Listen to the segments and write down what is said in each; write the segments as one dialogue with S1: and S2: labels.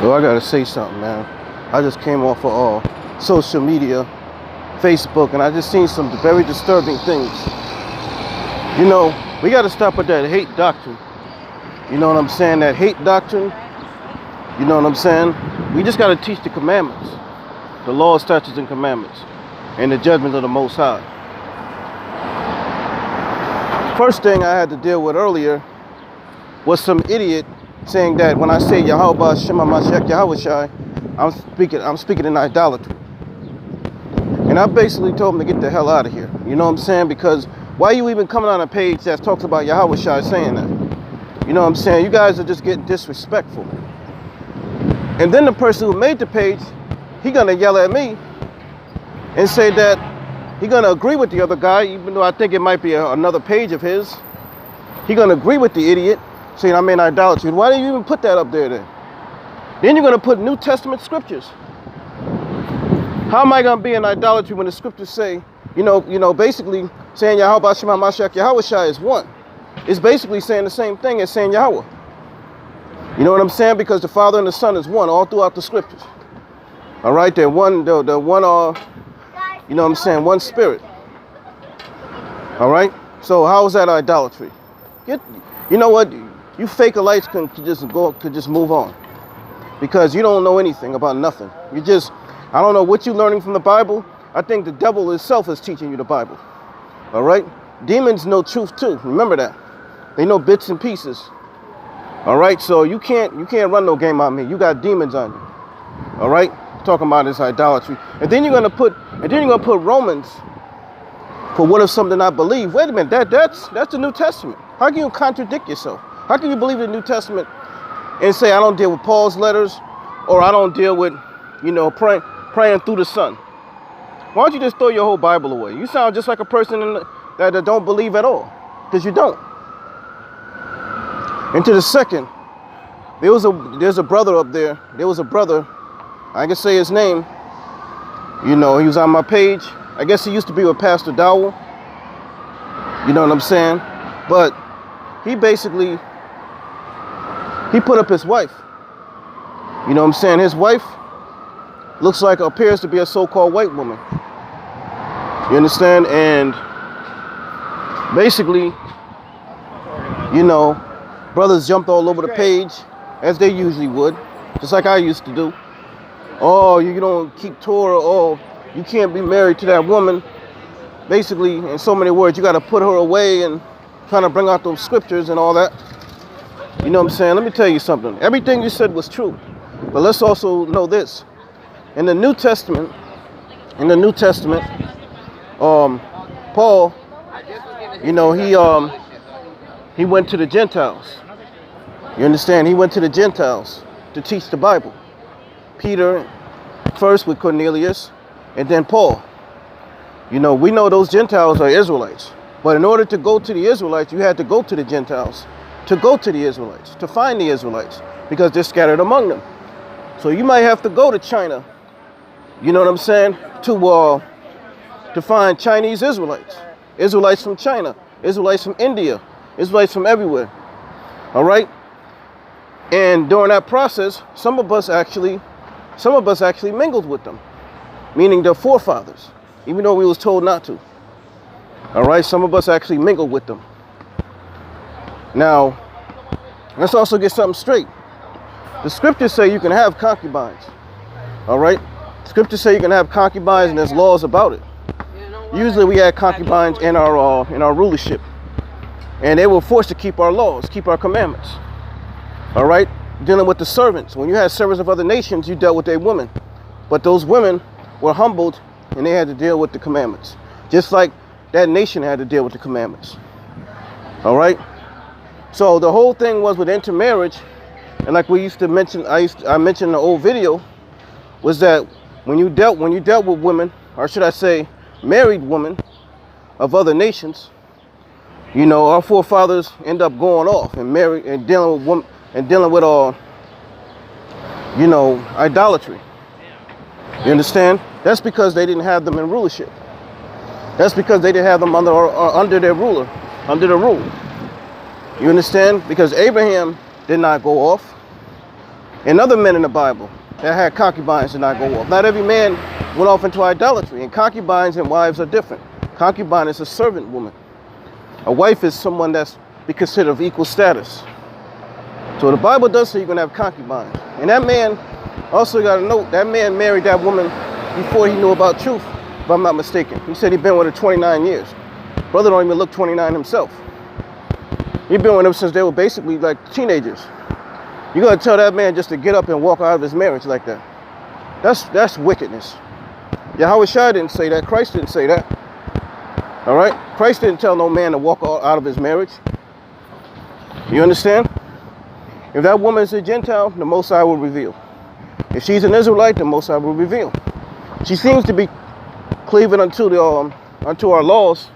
S1: Well, I gotta say something, man. I just came off of social media, Facebook, and I just seen some very disturbing things. You know, we gotta stop with that hate doctrine. You know what I'm saying? That hate doctrine. You know what I'm saying? We just gotta teach the commandments, the laws, statutes, and commandments, and the judgment of the Most High. First thing I had to deal with earlier was some idiot saying that when I say Yahweh Shema Mashiach Yahushai, I'm speaking in idolatry. And I basically told him to get the hell out of here. You know what I'm saying? Because why are you even coming on a page that talks about Yahushai saying that? You know what I'm saying? You guys are just getting disrespectful. And then the person who made the page, he gonna yell at me and say that he gonna agree with the other guy, even though I think it might be another page of his. He gonna agree with the idiot, saying I'm in idolatry. Why did you even put that up there then? Then you're gonna put New Testament scriptures. How am I gonna be in idolatry when the scriptures say, basically saying Yahweh Shema Mashiach Yahushai is one? It's basically saying the same thing as saying Yahweh. You know what I'm saying? Because the Father and the Son is one all throughout the scriptures. All right, they're one, you know what I'm saying, one spirit. All right, so how is that idolatry? You know what? You fake-alites could just move on, because you don't know anything about nothing. I don't know what you're learning from the Bible. I think the devil itself is teaching you the Bible. All right, demons know truth too. Remember that. They know bits and pieces. All right, so you can't run no game on me. You got demons on you. All right, talking about this idolatry, and then you're gonna put Romans for what if something I believe. Wait a minute, that's the New Testament. How can you contradict yourself? How can you believe the New Testament and say I don't deal with Paul's letters, or I don't deal with, praying through the sun? Why don't you just throw your whole Bible away? You sound just like a person that don't believe at all, because you don't. And to the second, there's a brother up there. There was a brother, I can say his name. He was on my page. I guess he used to be with Pastor Dowell. You know what I'm saying? But he basically, he put up his wife. You know what I'm saying? His wife appears to be a so-called white woman. You understand? And basically, brothers jumped all over the page, as they usually would, just like I used to do. Oh, you don't keep Torah. Oh, you can't be married to that woman. Basically, in so many words, you got to put her away and trying to bring out those scriptures and all that. You know what I'm saying? Let me tell you something. Everything you said was true. But let's also know this. In the New Testament, Paul, he went to the Gentiles. You understand? He went to the Gentiles to teach the Bible. Peter, first with Cornelius, and then Paul. We know those Gentiles are Israelites. But in order to go to the Israelites, you had to go to the Gentiles, to go to the Israelites, to find the Israelites, because they're scattered among them. So you might have to go to China, you know what I'm saying, to find Chinese Israelites, Israelites from China, Israelites from India, Israelites from everywhere. All right? And during that process, some of us actually mingled with them, meaning their forefathers, even though we was told not to. All right, some of us actually mingled with them. Now, let's also get something straight. The scriptures say you can have concubines. All right, scriptures say you can have concubines, and there's laws about it. Usually, we had concubines in our rulership, and they were forced to keep our laws, keep our commandments. All right, dealing with the servants. When you had servants of other nations, you dealt with their women, but those women were humbled, and they had to deal with the commandments, just like that nation had to deal with the commandments. All right. So the whole thing was with intermarriage, and like we used to mention, I mentioned in the old video, was that when you dealt with women, or should I say, married women of other nations, our forefathers end up going off and dealing with women and dealing with idolatry. You understand? That's because they didn't have them in rulership. That's because they didn't have them under their ruler, under the rule. You understand? Because Abraham did not go off. And other men in the Bible that had concubines did not go off. Not every man went off into idolatry. And concubines and wives are different. Concubine is a servant woman. A wife is someone that's be considered of equal status. So the Bible does say you're going to have concubines. And that man, also got to note, that man married that woman before he knew about truth, if I'm not mistaken. He said he'd been with her 29 years. Brother don't even look 29 himself. He'd been with them since they were basically like teenagers. You're going to tell that man just to get up and walk out of his marriage like that. That's wickedness. Yahweh Shai didn't say that. Christ didn't say that. All right? Christ didn't tell no man to walk out of his marriage. You understand? If that woman is a Gentile, the Most High will reveal. If she's an Israelite, the Most High will reveal. She seems to be cleaving unto our laws,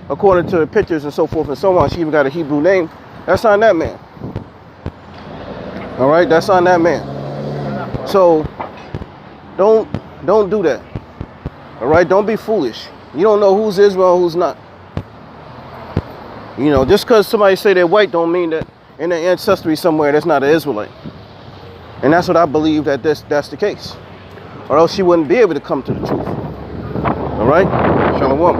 S1: according to the pictures and so forth and so on. She even got a Hebrew name. That's on that man. All right, that's on that man. So don't do that. All right, don't be foolish. You don't know who's Israel and who's not. You know, just because somebody say they're white don't mean that in their ancestry somewhere that's not an Israelite. And that's what I believe that's the case. Or else she wouldn't be able to come to the truth. All right? Shalom.